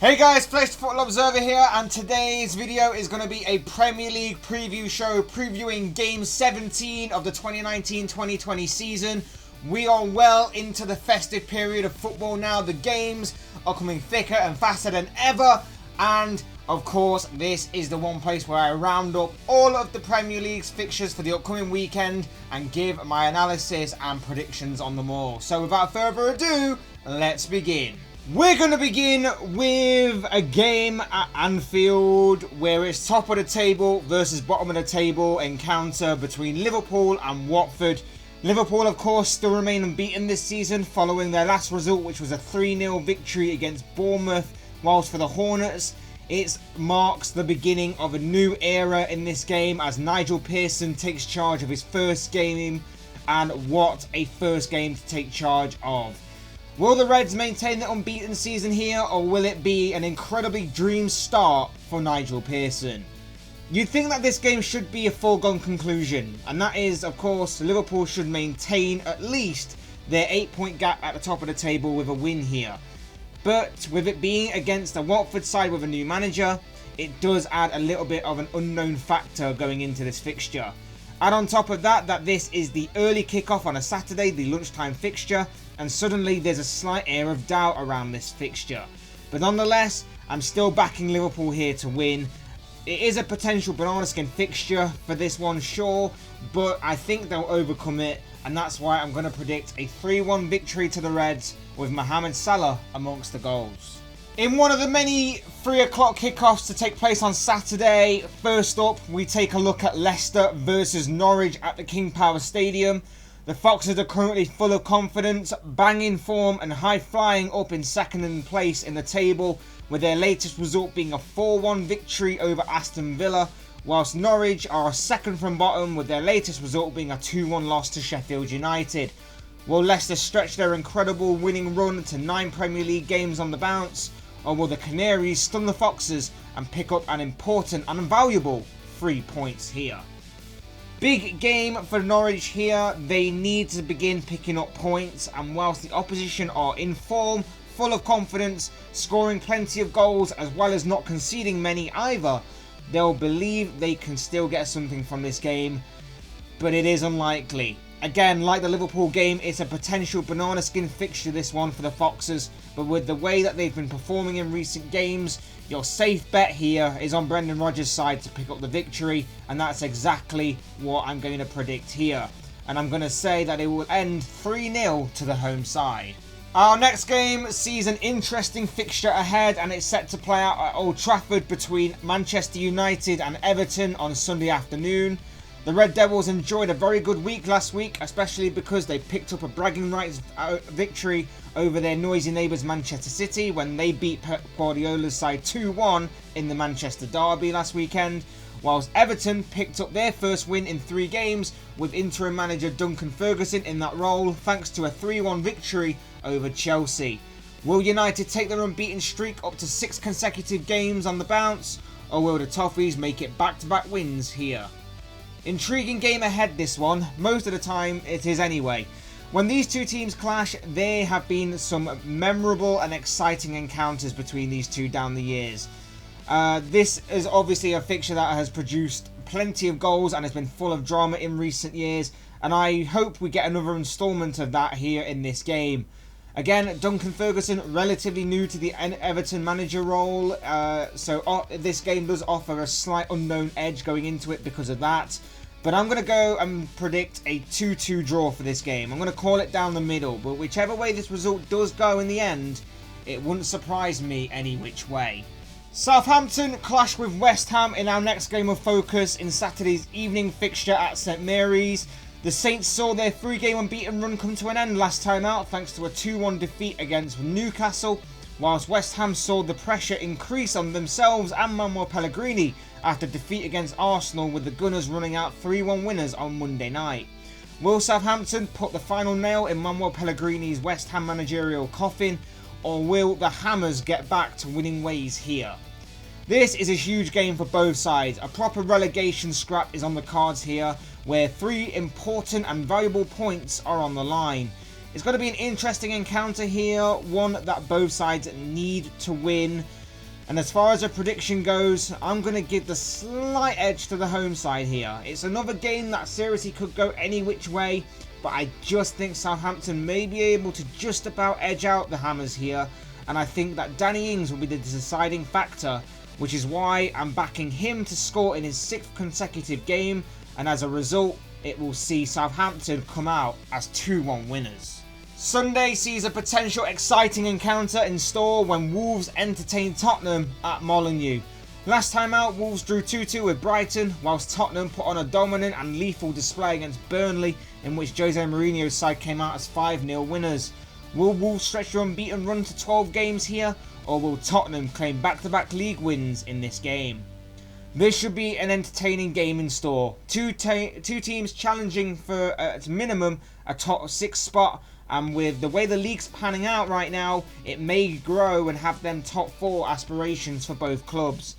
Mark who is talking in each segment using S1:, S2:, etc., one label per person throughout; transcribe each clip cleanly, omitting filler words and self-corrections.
S1: Hey guys, Fletch Football Observer here, and today's video is going to be a Premier League preview show previewing Game 17 of the 2019-2020 season. We are well into the festive period of football now. The games are coming thicker and faster than ever, and of course this is the one place where I round up all of the Premier League's fixtures for the upcoming weekend and give my analysis and predictions on them all. So without further ado, let's begin. We're going to begin with a game at Anfield where it's top of the table versus bottom of the table encounter between Liverpool and Watford. Liverpool, of course, still remain unbeaten this season following their last result, which was a 3-0 victory against Bournemouth. Whilst for the Hornets, it marks the beginning of a new era in this game as Nigel Pearson takes charge of his first game, and what a first game to take charge of. Will the Reds maintain the unbeaten season here, or will it be an incredibly dream start for Nigel Pearson? You'd think that this game should be a foregone conclusion, and that is, of course, Liverpool should maintain at least their 8-point gap at the top of the table with a win here. But with it being against a Watford side with a new manager, it does add a little bit of an unknown factor going into this fixture. Add on top of that this is the early kickoff on a Saturday, the lunchtime fixture, and suddenly there's a slight air of doubt around this fixture. But nonetheless, I'm still backing Liverpool here to win. It is a potential banana skin fixture for this one, sure, but I think they'll overcome it, and that's why I'm going to predict a 3-1 victory to the Reds with Mohamed Salah amongst the goals. In one of the many 3 o'clock kickoffs to take place on Saturday, first up we take a look at Leicester versus Norwich at the King Power Stadium. The Foxes are currently full of confidence, banging form and high flying up in second place in the table, with their latest result being a 4-1 victory over Aston Villa, whilst Norwich are second from bottom with their latest result being a 2-1 loss to Sheffield United. Will Leicester stretch their incredible winning run to 9 Premier League games on the bounce, or will the Canaries stun the Foxes and pick up an important and valuable 3 points here? Big game for Norwich here. They need to begin picking up points, and whilst the opposition are in form, full of confidence, scoring plenty of goals as well as not conceding many either, they'll believe they can still get something from this game, but it is unlikely. Again, like the Liverpool game, it's a potential banana skin fixture, this one, for the Foxes, but with the way that they've been performing in recent games, your safe bet here is on Brendan Rodgers' side to pick up the victory, and that's exactly what I'm going to predict here. And I'm going to say that it will end 3-0 to the home side. Our next game sees an interesting fixture ahead, and it's set to play out at Old Trafford between Manchester United and Everton on Sunday afternoon. The Red Devils enjoyed a very good week last week, especially because they picked up a bragging rights victory over their noisy neighbours Manchester City when they beat Pep Guardiola's side 2-1 in the Manchester Derby last weekend, whilst Everton picked up their first win in 3 games with interim manager Duncan Ferguson in that role thanks to a 3-1 victory over Chelsea. Will United take their unbeaten streak up to 6 consecutive games on the bounce, or will the Toffees make it back-to-back wins here? Intriguing game ahead, this one. Most of the time it is anyway. When these two teams clash, there have been some memorable and exciting encounters between these two down the years. This is obviously a fixture that has produced plenty of goals and has been full of drama in recent years, and I hope we get another instalment of that here in this game. Again, Duncan Ferguson, relatively new to the Everton manager role, so this game does offer a slight unknown edge going into it because of that. But I'm going to go and predict a 2-2 draw for this game. I'm going to call it down the middle, but whichever way this result does go in the end, it wouldn't surprise me any which way. Southampton clash with West Ham in our next game of focus in Saturday's evening fixture at St Mary's. The Saints saw their 3-game unbeaten run come to an end last time out thanks to a 2-1 defeat against Newcastle, whilst West Ham saw the pressure increase on themselves and Manuel Pellegrini after defeat against Arsenal, with the Gunners running out 3-1 winners on Monday night. Will Southampton put the final nail in Manuel Pellegrini's West Ham managerial coffin, or will the Hammers get back to winning ways here? This is a huge game for both sides. A proper relegation scrap is on the cards here, where 3 important and valuable points are on the line. It's going to be an interesting encounter here, one that both sides need to win. And as far as a prediction goes, I'm going to give the slight edge to the home side here. It's another game that seriously could go any which way, but I just think Southampton may be able to just about edge out the Hammers here, and I think that Danny Ings will be the deciding factor, which is why I'm backing him to score in his 6th consecutive game, and as a result, it will see Southampton come out as 2-1 winners. Sunday sees a potential exciting encounter in store when Wolves entertain Tottenham at Molineux. Last time out, Wolves drew 2-2 with Brighton, whilst Tottenham put on a dominant and lethal display against Burnley, in which Jose Mourinho's side came out as 5-0 winners. Will Wolves stretch their unbeaten run to 12 games here, or will Tottenham claim back-to-back league wins in this game? This should be an entertaining game in store. Two teams challenging for at minimum a top 6 spot, and with the way the league's panning out right now, it may grow and have them top 4 aspirations for both clubs.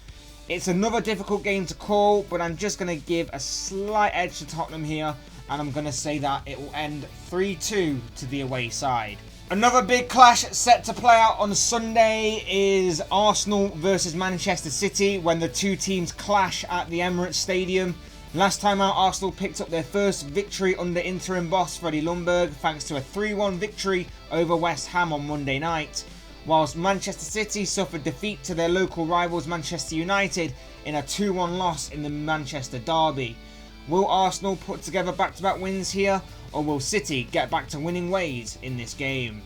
S1: It's another difficult game to call, but I'm just going to give a slight edge to Tottenham here, and I'm going to say that it will end 3-2 to the away side. Another big clash set to play out on Sunday is Arsenal versus Manchester City, when the two teams clash at the Emirates Stadium. Last time out, Arsenal picked up their first victory under interim boss Freddie Ljungberg thanks to a 3-1 victory over West Ham on Monday night, whilst Manchester City suffered defeat to their local rivals Manchester United in a 2-1 loss in the Manchester derby. Will Arsenal put together back-to-back wins here, or will City get back to winning ways in this game?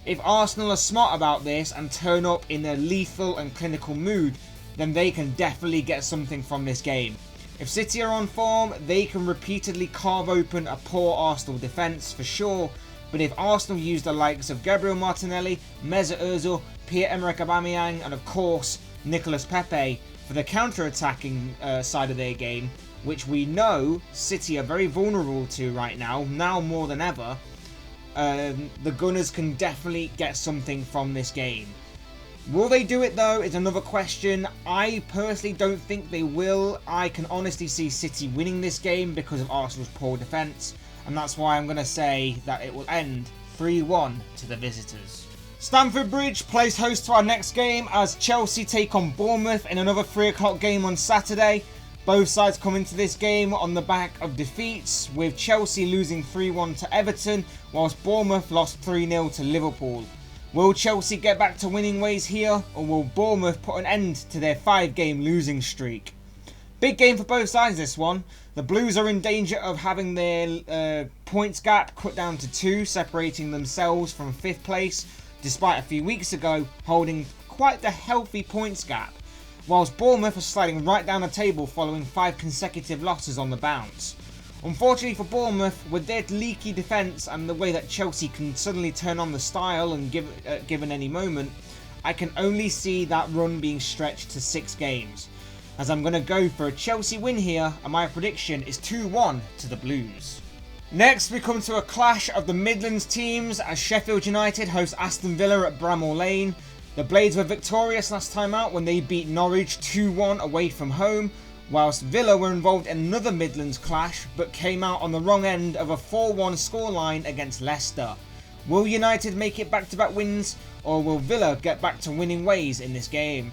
S1: If Arsenal are smart about this and turn up in a lethal and clinical mood, then they can definitely get something from this game. If City are on form, they can repeatedly carve open a poor Arsenal defence for sure, but if Arsenal use the likes of Gabriel Martinelli, Mesut Ozil, Pierre-Emerick Aubameyang and of course Nicolas Pepe for the counter-attacking side of their game, which we know City are very vulnerable to right now more than ever, the Gunners can definitely get something from this game. Will they do it though is another question. I personally don't think they will. I can honestly see City winning this game because of Arsenal's poor defence, and that's why I'm going to say that it will end 3-1 to the visitors. Stamford Bridge plays host to our next game as Chelsea take on Bournemouth in another 3 o'clock game on Saturday. Both sides come into this game on the back of defeats, with Chelsea losing 3-1 to Everton, whilst Bournemouth lost 3-0 to Liverpool. Will Chelsea get back to winning ways here, or will Bournemouth put an end to their 5-game losing streak? Big game for both sides this one. The Blues are in danger of having their points gap cut down to 2, separating themselves from 5th place, despite a few weeks ago holding quite the healthy points gap, whilst Bournemouth are sliding right down the table following 5 consecutive losses on the bounce. Unfortunately for Bournemouth, with their leaky defence and the way that Chelsea can suddenly turn on the style and given any moment, I can only see that run being stretched to 6 games, as I'm going to go for a Chelsea win here, and my prediction is 2-1 to the Blues. Next we come to a clash of the Midlands teams as Sheffield United host Aston Villa at Bramall Lane. The Blades were victorious last time out when they beat Norwich 2-1 away from home, whilst Villa were involved in another Midlands clash but came out on the wrong end of a 4-1 scoreline against Leicester. Will United make it back-to-back wins, or will Villa get back to winning ways in this game?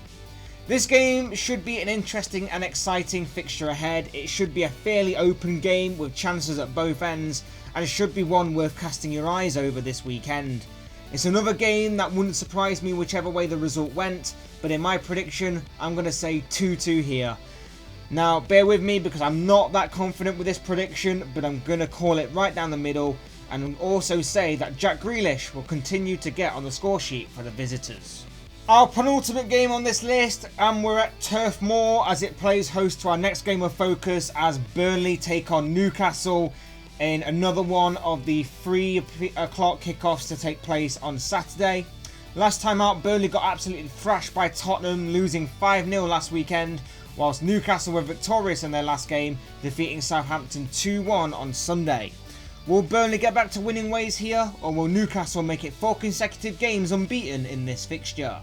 S1: This game should be an interesting and exciting fixture ahead. It should be a fairly open game with chances at both ends, and should be one worth casting your eyes over this weekend. It's another game that wouldn't surprise me whichever way the result went, but in my prediction I'm going to say 2-2 here. Now, bear with me because I'm not that confident with this prediction, but I'm going to call it right down the middle, and also say that Jack Grealish will continue to get on the score sheet for the visitors. Our penultimate game on this list, and we're at Turf Moor as it plays host to our next game of focus as Burnley take on Newcastle in another one of the 3 o'clock kickoffs to take place on Saturday. Last time out, Burnley got absolutely thrashed by Tottenham, losing 5-0 last weekend, whilst Newcastle were victorious in their last game, defeating Southampton 2-1 on Sunday. Will Burnley get back to winning ways here, or will Newcastle make it 4 consecutive games unbeaten in this fixture?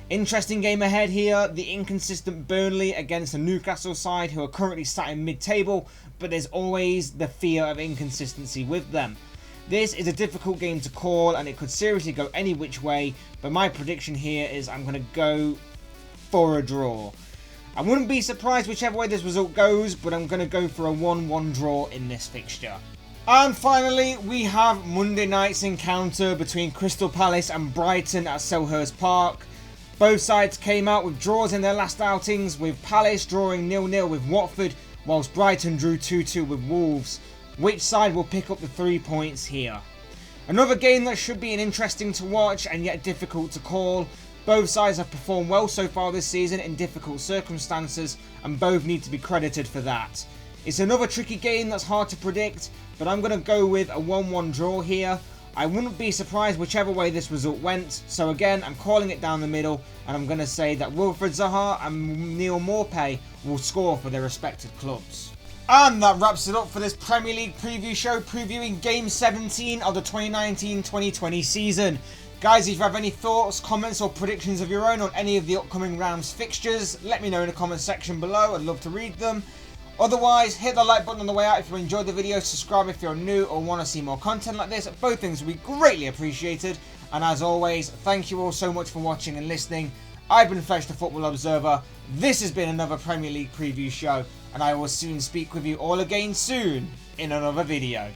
S1: Interesting game ahead here, the inconsistent Burnley against the Newcastle side who are currently sat in mid-table, but there's always the fear of inconsistency with them. This is a difficult game to call and it could seriously go any which way, but my prediction here is I'm going to go for a draw. I wouldn't be surprised whichever way this result goes, but I'm going to go for a 1-1 draw in this fixture. And finally, we have Monday night's encounter between Crystal Palace and Brighton at Selhurst Park. Both sides came out with draws in their last outings, with Palace drawing 0-0 with Watford, whilst Brighton drew 2-2 with Wolves. Which side will pick up the 3 points here? Another game that should be interesting to watch and yet difficult to call. Both sides have performed well so far this season in difficult circumstances, and both need to be credited for that. It's another tricky game that's hard to predict, but I'm going to go with a 1-1 draw here. I wouldn't be surprised whichever way this result went, so again I'm calling it down the middle, and I'm going to say that Wilfried Zaha and Neil Maupay will score for their respective clubs. And that wraps it up for this Premier League preview show previewing Game 17 of the 2019-2020 season. Guys, if you have any thoughts, comments or predictions of your own on any of the upcoming round's fixtures, let me know in the comment section below. I'd love to read them. Otherwise, hit the like button on the way out if you enjoyed the video, subscribe if you're new or want to see more content like this. Both things will be greatly appreciated. And as always, thank you all so much for watching and listening. I've been Fletch the Football Observer. This has been another Premier League preview show, and I will soon speak with you all again soon in another video.